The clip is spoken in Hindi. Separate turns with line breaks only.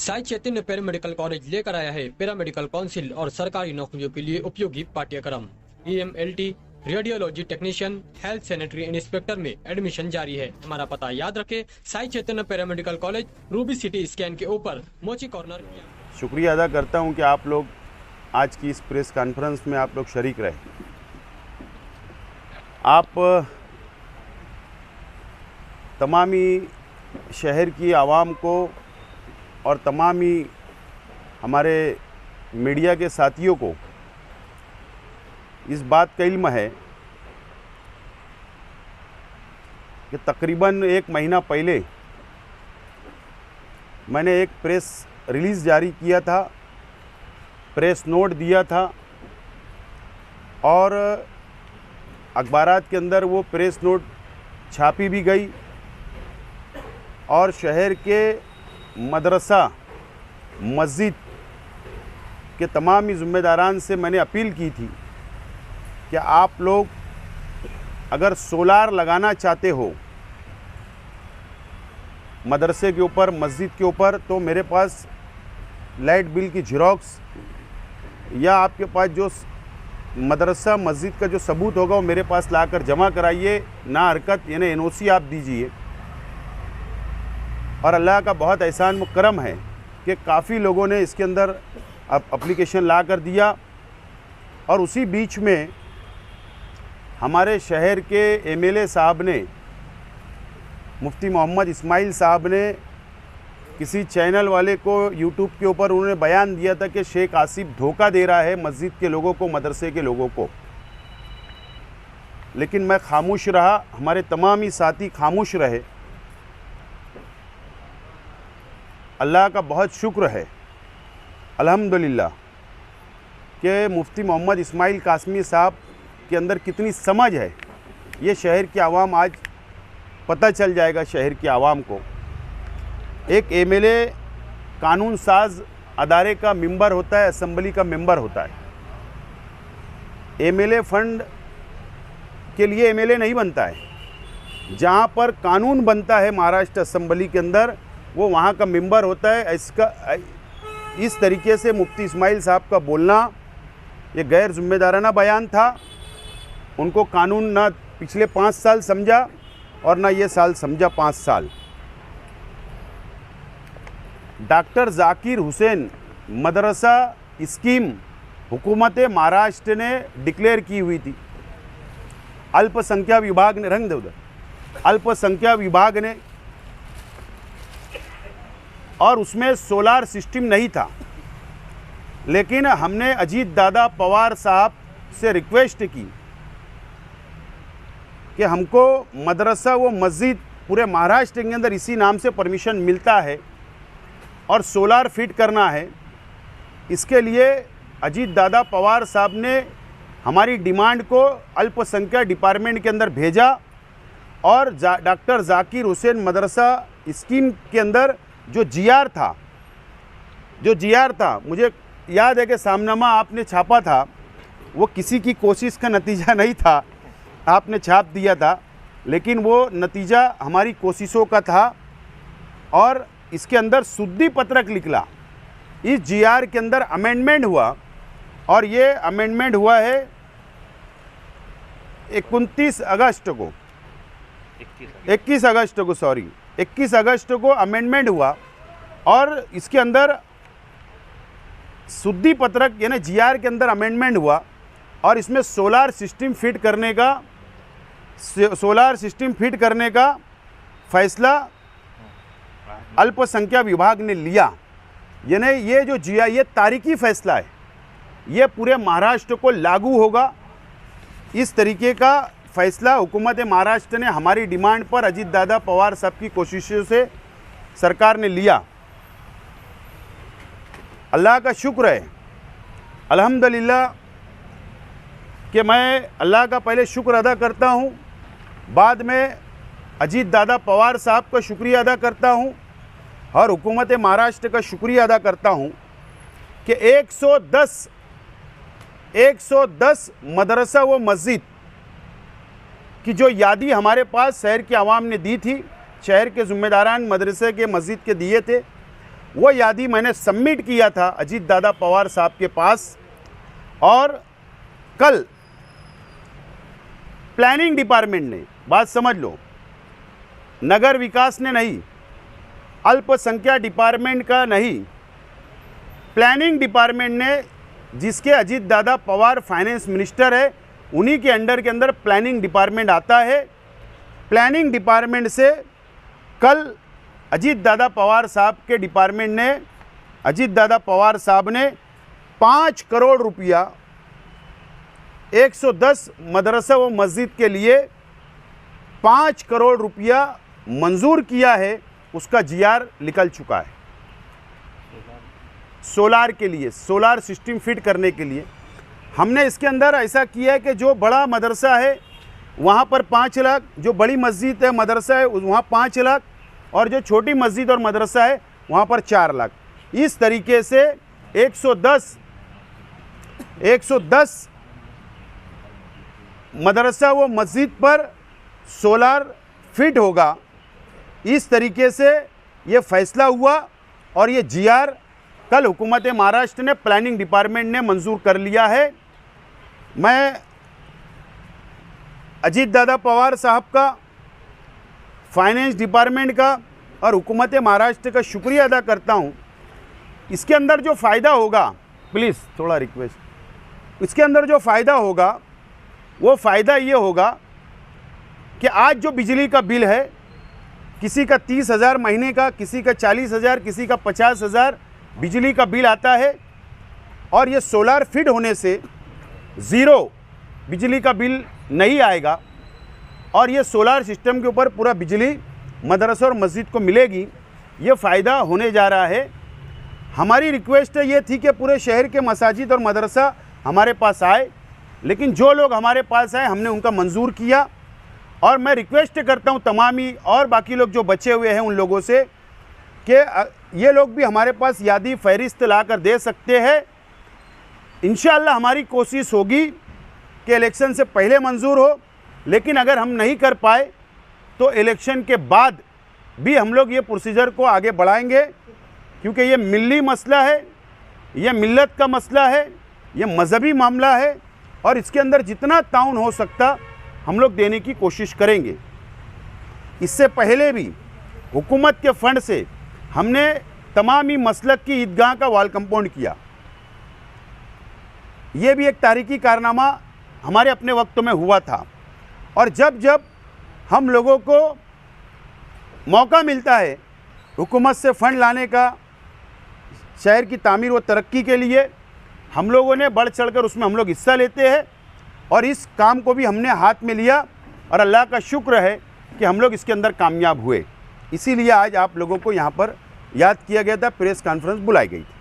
साई चैतन्य पैरामेडिकल कॉलेज लेकर आया है पैरामेडिकल काउंसिल और सरकारी नौकरियों के लिए उपयोगी पाठ्यक्रम। EMLT, radiology technician, health sanitary inspector में एडमिशन जारी है। हमारा पता याद रखें, Sai Chaitanya paramedical college, Ruby City Scan के ऊपर, मोची कॉर्नर।
शुक्रिया अदा करता हूं कि आप लोग आज की इस प्रेस कॉन्फ्रेंस में आप लोग शरीक रहे। आप तमामी शहर की आवाम को और तमामी हमारे मीडिया के साथियों को इस बात का इल्म है कि तकरीबन 1 महीना पहले मैंने एक प्रेस रिलीज़ जारी किया था, प्रेस नोट दिया था और अखबारात के अंदर वो प्रेस नोट छापी भी गई और शहर के मदरसा मस्जिद के तमाम ही ज़िम्मेदारान से मैंने अपील की थी कि आप लोग अगर सोलार लगाना चाहते हो मदरसे के ऊपर, मस्जिद के ऊपर, तो मेरे पास लाइट बिल की ज़ेरॉक्स या आपके पास जो मदरसा मस्जिद का जो सबूत होगा वो मेरे पास लाकर जमा कराइए। ना हरकत यानी NOC आप दीजिए। और अल्लाह का बहुत एहसान व करम है कि काफ़ी लोगों ने इसके अंदर एप्लीकेशन ला कर दिया और उसी बीच में हमारे शहर के MLA साहब ने, मुफ्ती मोहम्मद इस्माइल साहब ने किसी चैनल वाले को यूट्यूब के ऊपर उन्होंने बयान दिया था कि शेख आसिफ धोखा दे रहा है मस्जिद के लोगों को, मदरसे के लोगों को। लेकिन मैं खामोश रहा, हमारे तमाम ही साथी खामोश रहे। अल्लाह का बहुत शुक्र है अल्हम्दुलिल्लाह कि मुफ्ती मोहम्मद इस्माइल कासमी साहब के अंदर कितनी समझ है, ये शहर की आवाम आज पता चल जाएगा। शहर की आवाम को एक MLA कानून साज अदारे का मेंबर होता है, असम्बली का मेंबर होता है। MLA फंड के लिए MLA नहीं बनता है। जहाँ पर कानून बनता है महाराष्ट्र असम्बली के अंदर, वो वहाँ का मेंबर होता है। इस तरीके से मुफ्ती इस्माइल साहब का बोलना ये गैर जिम्मेदाराना बयान था। उनको कानून ना पिछले 5 साल समझा और ना ये साल समझा 5 साल। डॉक्टर जाकिर हुसैन मदरसा स्कीम हुकूमत महाराष्ट्र ने डिक्लेयर की हुई थी। अल्पसंख्यक विभाग ने, रंग दे उधर, अल्पसंख्यक विभाग ने, और उसमें सोलार सिस्टम नहीं था। लेकिन हमने अजीत दादा पवार साहब से रिक्वेस्ट की कि हमको मदरसा व मस्जिद पूरे महाराष्ट्र के अंदर इसी नाम से परमिशन मिलता है और सोलार फिट करना है। इसके लिए अजीत दादा पवार साहब ने हमारी डिमांड को अल्पसंख्यक डिपार्टमेंट के अंदर भेजा और डॉक्टर जाकिर हुसैन मदरसा स्कीम के अंदर जो GR था, मुझे याद है कि सामनामा आपने छापा था, वो किसी की कोशिश का नतीजा नहीं था, आपने छाप दिया था, लेकिन वो नतीजा हमारी कोशिशों का था और इसके अंदर शुद्धि पत्रक निकला। इस GR के अंदर अमेंडमेंट हुआ और ये अमेंडमेंट हुआ है 21 अगस्त को अमेंडमेंट हुआ और इसके अंदर शुद्धि पत्रक यानी GR के अंदर अमेंडमेंट हुआ और इसमें सोलार सिस्टम फिट करने का फैसला अल्पसंख्यक विभाग ने लिया। यानी ये जो GR, ये तारीखी फैसला है, ये पूरे महाराष्ट्र को लागू होगा। इस तरीके का फैसला हुकूमत महाराष्ट्र ने हमारी डिमांड पर अजीत दादा पवार साहब की कोशिशों से सरकार ने लिया। अल्लाह का शुक्र है अल्हम्दुलिल्लाह कि मैं अल्लाह का पहले शुक्र अदा करता हूँ, बाद में अजीत दादा पवार साहब का शुक्रिया अदा करता हूँ और हुकूमत महाराष्ट्र का शुक्रिया अदा करता हूँ कि 110 मदरसा व मस्जिद की जो यादी हमारे पास शहर की आवाम ने दी थी, शहर के ज़िम्मेदारान मदरसे के मस्जिद के दिए थे, वो यादी मैंने सबमिट किया था अजीत दादा पवार साहब के पास। और कल प्लानिंग डिपार्टमेंट ने, बात समझ लो, नगर विकास ने नहीं, अल्पसंख्यक डिपार्टमेंट का नहीं, प्लानिंग डिपार्टमेंट ने, जिसके अजीत दादा पवार फाइनेंस मिनिस्टर है, उन्हीं के अंडर के अंदर प्लानिंग डिपार्टमेंट आता है। प्लानिंग डिपार्टमेंट से कल अजीत दादा पवार साहब के डिपार्टमेंट ने, अजीत दादा पवार साहब ने 5 करोड़ रुपया 110 मदरसा व मस्जिद के लिए 5 करोड़ रुपया मंजूर किया है। उसका जीआर निकल चुका है सोलार के लिए, सोलार सिस्टम फिट करने के लिए। हमने इसके अंदर ऐसा किया है कि जो बड़ा मदरसा है वहाँ पर 5 लाख, जो बड़ी मस्जिद है मदरसा है वहाँ 5 लाख, और जो छोटी मस्जिद और मदरसा है वहाँ पर 4 लाख। इस तरीके से 110 मदरसा व मस्जिद पर सोलार फिट होगा। इस तरीके से ये फैसला हुआ और ये जीआर कल हुकूमत महाराष्ट्र ने, प्लानिंग डिपार्टमेंट ने मंजूर कर लिया है। मैं अजीत दादा पवार साहब का, फाइनेंस डिपार्टमेंट का और हुकूमत महाराष्ट्र का शुक्रिया अदा करता हूँ। इसके अंदर जो फ़ायदा होगा, प्लीज़ थोड़ा रिक्वेस्ट, इसके अंदर जो फ़ायदा होगा वो फ़ायदा ये होगा कि आज जो बिजली का बिल है, किसी का 30,000 महीने का, किसी का 40,000, किसी का 50,000 बिजली का बिल आता है, और ये सोलार फिट होने से ज़ीरो बिजली का बिल नहीं आएगा और ये सोलार सिस्टम के ऊपर पूरा बिजली मदरसा और मस्जिद को मिलेगी। ये फ़ायदा होने जा रहा है। हमारी रिक्वेस्ट ये थी कि पूरे शहर के मसाजिद और मदरसा हमारे पास आए, लेकिन जो लोग हमारे पास आए हमने उनका मंजूर किया। और मैं रिक्वेस्ट करता हूँ तमाम ही और बाकी लोग जो बचे हुए हैं उन लोगों से कि ये लोग भी हमारे पास यादी फहरिस्त ला कर दे सकते हैं। इंशाअल्लाह हमारी कोशिश होगी कि इलेक्शन से पहले मंजूर हो, लेकिन अगर हम नहीं कर पाए तो इलेक्शन के बाद भी हम लोग ये प्रोसीजर को आगे बढ़ाएंगे, क्योंकि ये मिल्ली मसला है, ये मिल्लत का मसला है, ये मजहबी मामला है और इसके अंदर जितना ताउन हो सकता हम लोग देने की कोशिश करेंगे। इससे पहले भी हुकूमत के फंड से हमने तमाम ही मसलक की ईदगाह का वॉल कंपाउंड किया। ये भी एक तारीखी कारनामा हमारे अपने वक्तों में हुआ था। और जब जब हम लोगों को मौका मिलता है हुकूमत से फ़ंड लाने का शहर की तामीर व तरक्की के लिए, हम लोगों ने बढ़ चढ़कर उसमें हम लोग हिस्सा लेते हैं और इस काम को भी हमने हाथ में लिया और अल्लाह का शुक्र है कि हम लोग इसके अंदर कामयाब हुए। इसीलिए आज आप लोगों को यहाँ पर याद किया गया था, प्रेस कॉन्फ्रेंस बुलाई गई थी।